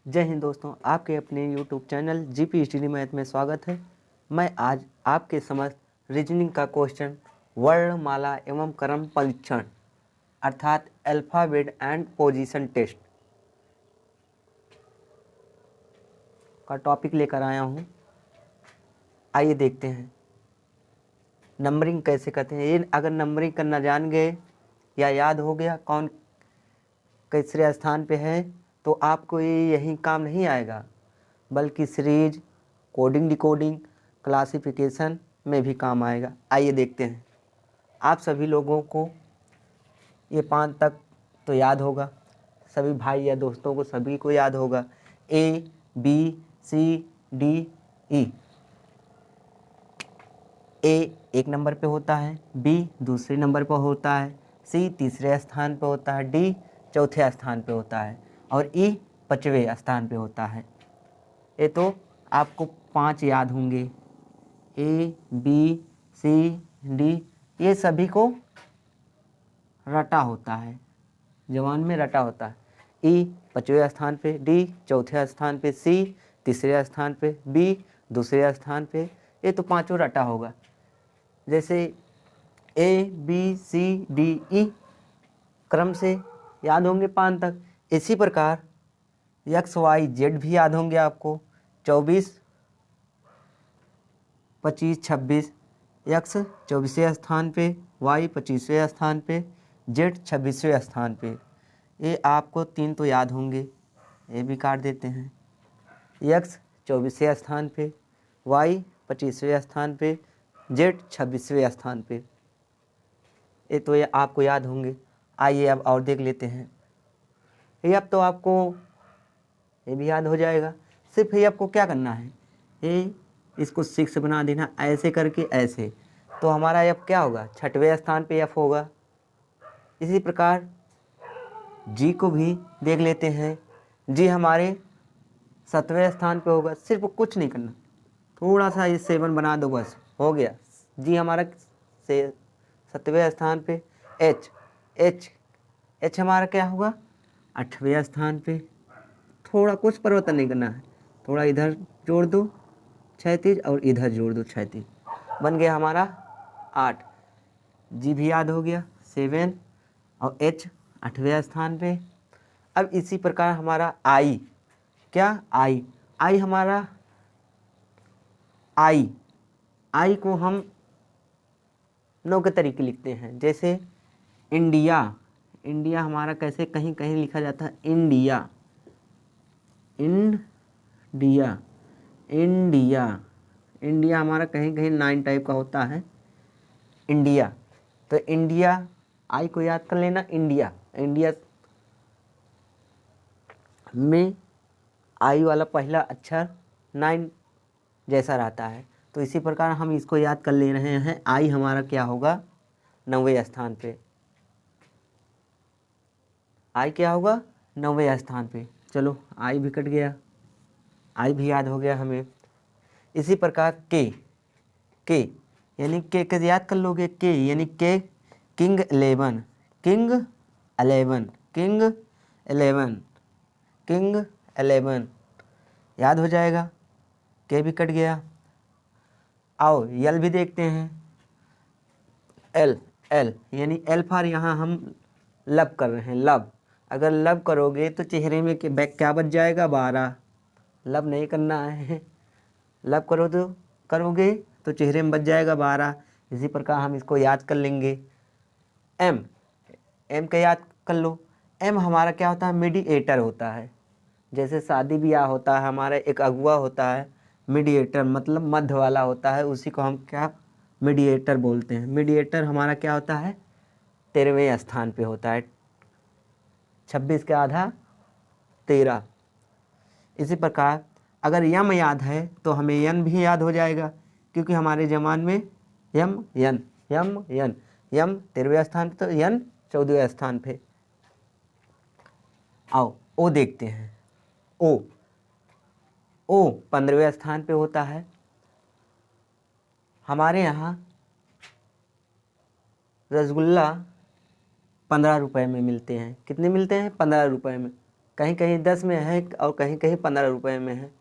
जय हिंद दोस्तों, आपके अपने YouTube channel GP study math में स्वागत है। मैं आज आपके समक्ष रीजनिंग का क्वेश्चन वर्णमाला एवं क्रम परीक्षण अर्थात अल्फ़ाबेट एंड पोजीशन टेस्ट का टॉपिक लेकर आया हूँ। आइए देखते हैं नंबरिंग कैसे करते हैं। ये अगर नंबरिंग करना जान गए या याद हो गया कौन किसरे स्थान पे है तो आपको ये यही काम नहीं आएगा, बल्कि सीरीज, कोडिंग, डिकोडिंग, क्लासिफिकेशन में भी काम आएगा। आइए देखते हैं। आप सभी लोगों को ये 5 तक तो याद होगा, सभी भाई या दोस्तों को सभी को याद होगा। A, B, C, D, E। A एक नंबर पे होता है, B दूसरे नंबर पर होता है, C तीसरे स्थान पे होता है, D चौथे स्थान पे होता है और E 5वें स्थान पे होता है। ये तो आपको 5 याद होंगे। A, B, C, D ये सभी को रटा होता है, जवान में रटा होता है। E 5वें स्थान पे, D चौथे स्थान पे, C तीसरे स्थान पे, B दूसरे स्थान पे। ये तो पांचों रटा होगा। जैसे A, B, C, D, E क्रम से याद होंगे 5 तक। इसी प्रकार X, Y, Z भी याद होंगे आपको। 24, 25, 26। X 24वें स्थान पे, Y 25वें स्थान पे, Z 26वें स्थान पे। ये आपको 3 तो याद होंगे, ये भी काट देते हैं। X 24वें स्थान पे, Y 25वें स्थान पे, Z 26वें स्थान पे। ये तो ये आपको याद होंगे। आइए अब और देख लेते हैं। ये अब तो आपको ये भी याद हो जाएगा। सिर्फ ये आपको क्या करना है, ये इसको 6 बना देना ऐसे करके ऐसे, तो हमारा अब क्या होगा, 6वें स्थान पे F होगा। इसी प्रकार G को भी देख लेते हैं। G हमारे 7वें स्थान पे होगा। सिर्फ कुछ नहीं करना, थोड़ा सा ये 7 बना दो, बस हो गया। G हमारा से 7वें स्थान पे। H हमारा क्या होगा, 8वें स्थान पे। थोड़ा कुछ परिवर्तन नहीं करना है, थोड़ा इधर जोड़ दो 36 और इधर जोड़ दो 36, बन गया हमारा 8। G भी याद हो गया 7 और H 8वें स्थान पे। अब इसी प्रकार हमारा I, क्या I हमारा I को हम 9 के तरीके लिखते हैं। जैसे इंडिया हमारा कैसे कहीं कहीं लिखा जाता है, इंडिया हमारा कहीं कहीं 9 टाइप का होता है इंडिया। तो इंडिया आई को याद कर लेना। इंडिया में आई वाला पहला अक्षर 9 जैसा रहता है, तो इसी प्रकार हम इसको याद कर ले रहे हैं। आई हमारा क्या होगा, 9वें स्थान पे। आई क्या होगा, 9वें स्थान पे। चलो आई भी कट गया, आई भी याद हो गया हमें। इसी प्रकार के यानी के कैसे याद कर लोगे, के यानी के किंग 11 याद हो जाएगा। के भी कट गया। आओ यल भी देखते हैं। एल यानी एल्फार, यहाँ हम लब कर रहे हैं, लब। अगर लब करोगे तो चेहरे में क्या बच जाएगा, 12। लब नहीं करना है, लब करोगे तो चेहरे में बच जाएगा 12। इसी प्रकार हम इसको याद कर लेंगे। एम का याद कर लो। एम हमारा क्या होता है, मीडिएटर होता है। जैसे शादी ब्याह होता है हमारा, एक अगुआ होता है, मीडिएटर मतलब मध्य वाला होता है, उसी को हम क्या मीडिएटर बोलते हैं। मीडिएटर हमारा क्या होता है, 13वें स्थान पे होता है। 26 का आधा 13। इसी प्रकार अगर यम याद है तो हमें यन भी याद हो जाएगा, क्योंकि हमारे जमान में यम 13वें स्थान पे, तो यन 14वें स्थान पे। आओ ओ देखते हैं। ओ 15वें स्थान पे होता है। हमारे यहाँ रसगुल्ला 15 रुपए में मिलते हैं। कितने मिलते हैं, 15 रुपए में। कहीं कहीं 10 में है और कहीं कहीं 15 रुपये में है।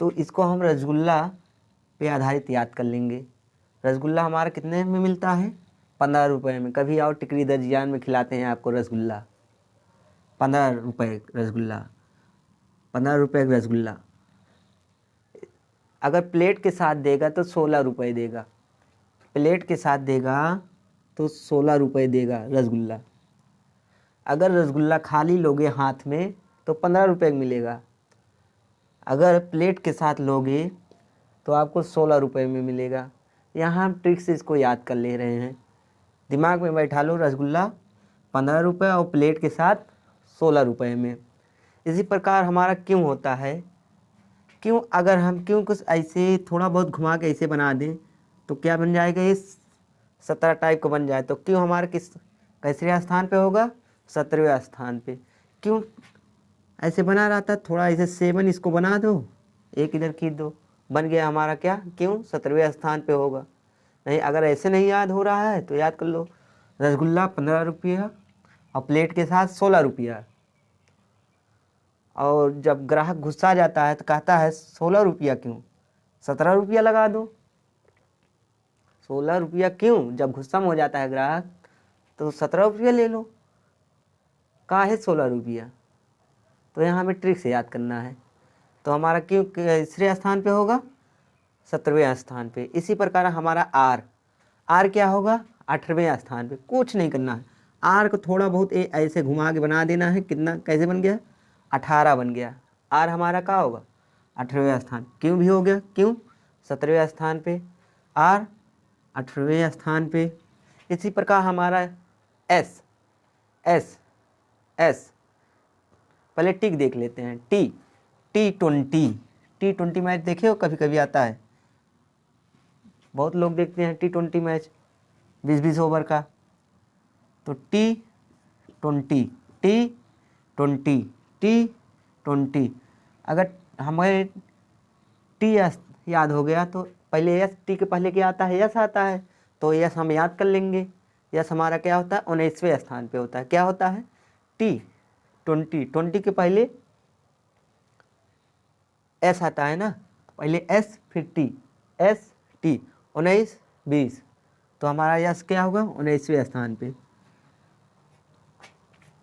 तो इसको हम रसगुल्ला पे आधारित याद कर लेंगे। रसगुल्ला हमारा कितने में मिलता है? 15 रुपये में। कभी आओ टिकरी दर्जियान में खिलाते हैं आपको रसगुल्ला, 15 रुपये रसगुल्ला, 15 रुपये रसगुल्ला। अगर प्लेट के साथ देगा तो 16 रुपये देगा, प्लेट के साथ देगा तो 16 रुपये देगा रसगुल्ला। अगर रसगुल्ला खाली लोगे हाथ में तो 15 रुपये मिलेगा, अगर प्लेट के साथ लोगे तो आपको 16 रुपये में मिलेगा। यहाँ हम ट्रिक से इसको याद कर ले रहे हैं। दिमाग में बैठा लो, रसगुल्ला 15 रुपये और प्लेट के साथ 16 रुपये में। इसी प्रकार हमारा क्यों होता है। क्यों, अगर हम क्यों कुछ ऐसे थोड़ा बहुत घुमा के ऐसे बना दें तो क्या बन जाएगा, ये 17 टाइप का बन जाए। तो क्यों हमारा कैसरे स्थान पे होगा? 17वें स्थान पे। क्यों ऐसे बना रहा था, थोड़ा ऐसे 7 इसको बना दो, एक इधर खींच दो, बन गया हमारा क्या, क्यों 17वें स्थान पे होगा। नहीं, अगर ऐसे नहीं याद हो रहा है तो याद कर लो, रसगुल्ला 15 रुपया और प्लेट के साथ 16 रुपया। और जब ग्राहक गुस्सा जाता है तो कहता है 16 रुपया क्यों, 17 रुपया लगा दो। 16 रुपया क्यों, जब गुस्सा में हो जाता है ग्राहक तो 17 रुपया ले लो, कहाँ है 16 रुपया। तो यहाँ हमें ट्रिक से याद करना है। तो हमारा क्यों तीसरे स्थान पे होगा? 17वें स्थान पे। इसी प्रकार हमारा आर क्या होगा? 18वें स्थान पे। कुछ नहीं करना है, आर को थोड़ा बहुत ऐसे घुमा के बना देना है। कितना, कैसे बन गया? 18 बन गया। आर हमारा क्या होगा? 18वें स्थान। क्यों भी हो गया, क्यों 17वें स्थान पे, आर 18वें स्थान पे। इसी प्रकार हमारा एस पहले टिक देख लेते हैं। T20 मैच देखे हो, कभी कभी आता है, बहुत लोग देखते हैं T20 मैच 20-20 ओवर का। तो T20 अगर हमें टी याद हो गया तो पहले यस, टी के पहले क्या आता है? यस आता है। तो यस हम याद कर लेंगे। यस हमारा क्या होता है? 19वें स्थान पे होता है। क्या होता है? T20 के पहले एस आता है ना, पहले एस फिर टी, एस टी, 19-20। तो हमारा यस क्या होगा? 19वें स्थान पे।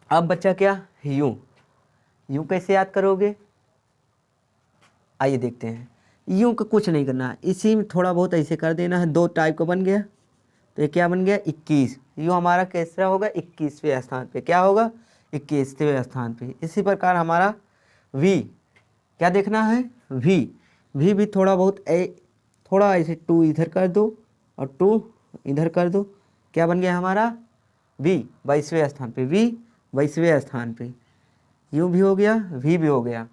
अब बच्चा क्या? यूं कैसे याद करोगे? आइए देखते हैं। यूं का कुछ नहीं करना है, इसी में थोड़ा बहुत ऐसे कर देना है। 2 टाइप का बन गया, तो ये क्या बन गया? 21। यूं हमारा कैसा होगा? 21वें स्थान पे। क्या होगा? 21वें स्थान पे। इसी प्रकार हमारा वी, क्या देखना है? वी भी थोड़ा बहुत थोड़ा ऐसे 2 इधर कर दो और 2 इधर कर दो। क्या बन गया हमारा? वी 22वें स्थान पे। वी 22वें स्थान पे। यूं भी हो गया, वी भी हो गया।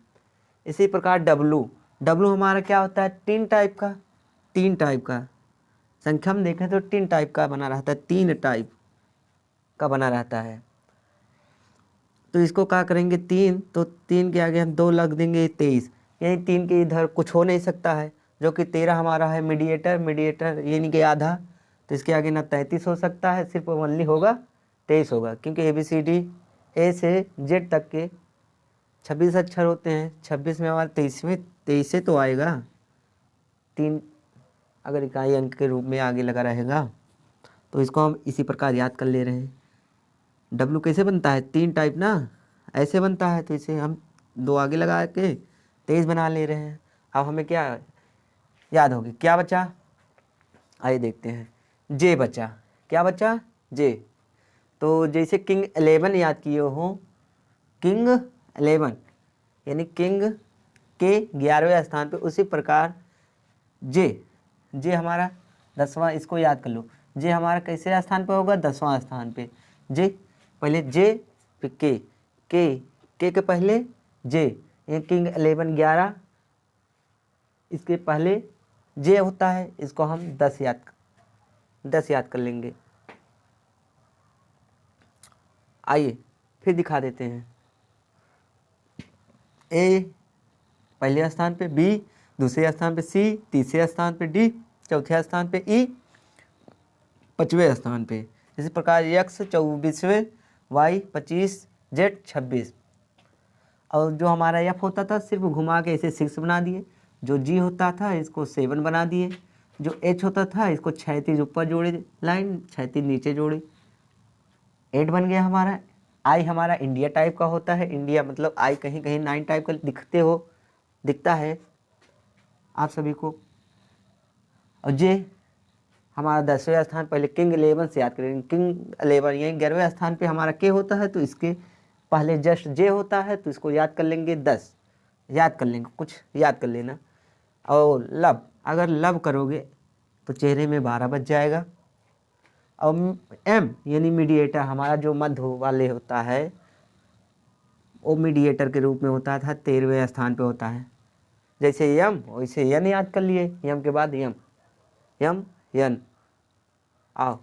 इसी प्रकार डब्लू हमारा क्या होता है? 3 टाइप का संख्या में देखें तो 3 टाइप का बना रहता है, 3 टाइप का बना रहता है। तो इसको क्या करेंगे? 3, तो 3 के आगे हम 2 लग देंगे, 23। यानी 3 के इधर कुछ हो नहीं सकता है, जो कि 13 हमारा है मीडिएटर यानी कि आधा। तो इसके आगे ना 33 हो सकता है, सिर्फ ओनली होगा 23 होगा, क्योंकि ABCD ए से जेड तक के 26 अक्षर होते हैं। 26 में हमारा 23 से तो आएगा 3, अगर इकाई अंक के रूप में आगे लगा रहेगा। तो इसको हम इसी प्रकार याद कर ले रहे हैं। डब्लू कैसे बनता है? 3 टाइप ना, ऐसे बनता है। तो इसे हम 2 आगे लगा के 23 बना ले रहे हैं। अब हमें क्या याद होगी? क्या बचा? आइए देखते हैं। जे बचा। क्या बचा? जे। तो जैसे किंग 11 याद किए हो, किंग 11 यानी किंग के 11वें स्थान पे, उसी प्रकार जे हमारा 10वां, इसको याद कर लो। जे हमारा कैसे स्थान पे होगा? 10वां स्थान पे। जे पहले जे फिर के के पहले जे, ये किंग 11 इसके पहले जे होता है। इसको हम 10 याद कर लेंगे। आइए फिर दिखा देते हैं। ए पहले स्थान पे, बी दूसरे स्थान पे, सी तीसरे स्थान पे, डी चौथे स्थान पे, ई 5वें स्थान पे। इसी प्रकार एक्स 24वें, वाई 25, जेड 26। और जो हमारा एफ होता था सिर्फ घुमा के इसे 6 बना दिए, जो जी होता था इसको 7 बना दिए, जो एच होता था इसको क्षैतिज ऊपर जोड़े लाइन, क्षैतिज नीचे जोड़े, 8 बन गया हमारा। आई हमारा इंडिया टाइप का होता है, इंडिया मतलब आई कहीं कहीं 9 टाइप का दिखता है आप सभी को। और जे हमारा 10वें स्थान, पहले किंग 11 से याद करेंगे, किंग 11 यहीं 11वें स्थान पे हमारा के होता है, तो इसके पहले जस्ट जे होता है, तो इसको याद कर लेंगे 10, याद कर लेंगे, कुछ याद कर लेना। और लब, अगर लब करोगे तो चेहरे में 12 बज जाएगा। और एम यानी मीडिएटर, हमारा जो मध्य वाले होता है वो मीडिएटर के रूप में होता था, 13वें स्थान पे होता है। जैसे यम वैसे यन याद कर लिए, यम के बाद यम, यम यन। आओ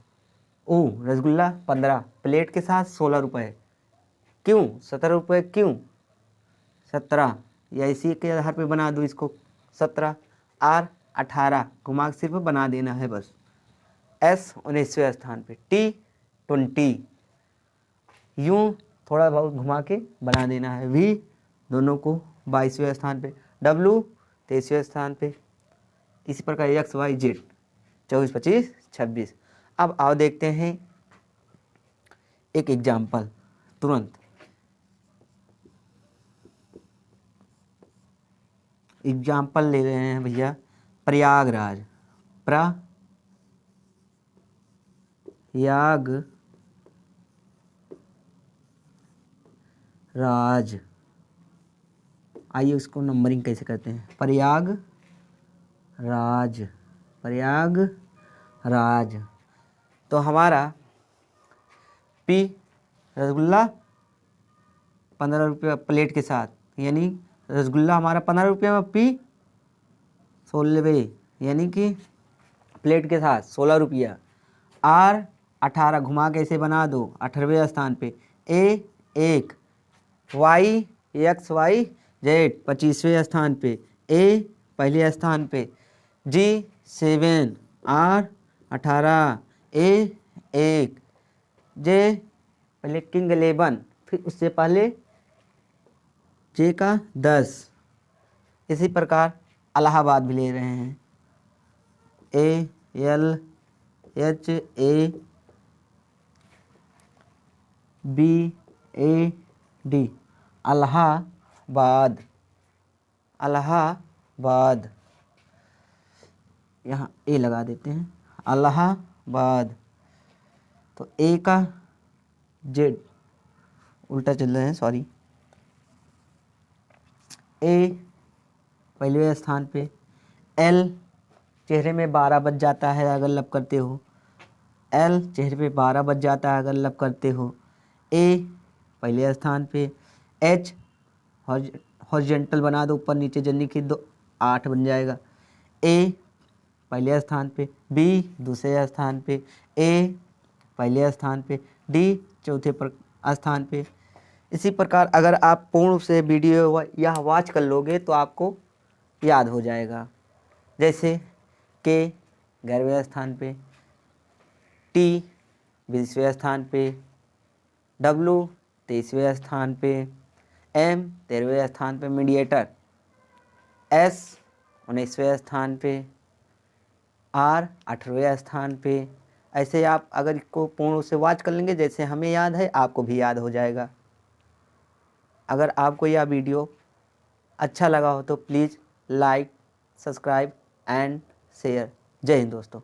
ऊ रसगुल्ला 15, प्लेट के साथ 16 रुपये। क्यों 17 रुपये, क्यों 17, या इसी के आधार पे बना दो इसको 17। आर 18, घुमा के सिर्फ बना देना है बस। एस 19वें स्थान पे, टी 20, यूं थोड़ा बहुत घुमा के बना देना है। वी दोनों को 22वें स्थान पे, डब्लू 23वें स्थान पे। इसी प्रकार एक्स वाई जेड 24, 25, 26। अब आओ देखते हैं एक एग्जाम्पल तुरंत। एग्जाम्पल ले रहे हैं भैया प्रयागराज, प्रयागराज। आइए उसको नंबरिंग कैसे करते हैं। प्रयागराज तो हमारा पी रसगुल्ला 15 रुपये प्लेट के साथ, यानी रसगुल्ला हमारा 15 रुपये में, पी 16 यानी कि प्लेट के साथ 16 रुपया। आर 18, घुमा के इसे बना दो 18वें स्थान पे। ए 1, वाई एक्स वाई जेड 25वें स्थान पे, ए पहले स्थान पे, जी 7, आर 18, ए 1, जे पहले किंग 11, फिर उससे पहले जे का 10। इसी प्रकार इलाहाबाद भी ले रहे हैं, A L H A B A D, Allahabad. यहाँ ए लगा देते हैं, इलाहाबाद। तो ए का जेड उल्टा चल रहे हैं, सॉरी। ए पहले स्थान पे, एल चेहरे में 12 बज जाता है अगर लब करते हो, एल चेहरे पे 12 बज जाता है अगर लब करते हो। ए पहले स्थान पे, एच हॉरिजॉन्टल बना दो ऊपर नीचे जल्दी खींच दो, 8 बन जाएगा। ए पहले स्थान पे, बी दूसरे स्थान पे, ए पहले स्थान पे, डी चौथे स्थान पे। इसी प्रकार अगर आप पूर्ण से वीडियो या वॉच कर लोगे तो आपको याद हो जाएगा। जैसे के 11वें स्थान पे, टी 20वें स्थान पे, डब्लू 23वें स्थान पे, एम 13वें स्थान पे मीडिएटर, एस 19वें स्थान पे, आर 18वें स्थान पे। ऐसे आप अगर इसको पूर्ण से वॉच कर लेंगे, जैसे हमें याद है आपको भी याद हो जाएगा। अगर आपको यह वीडियो अच्छा लगा हो तो please like, subscribe and share. जय हिंद दोस्तों।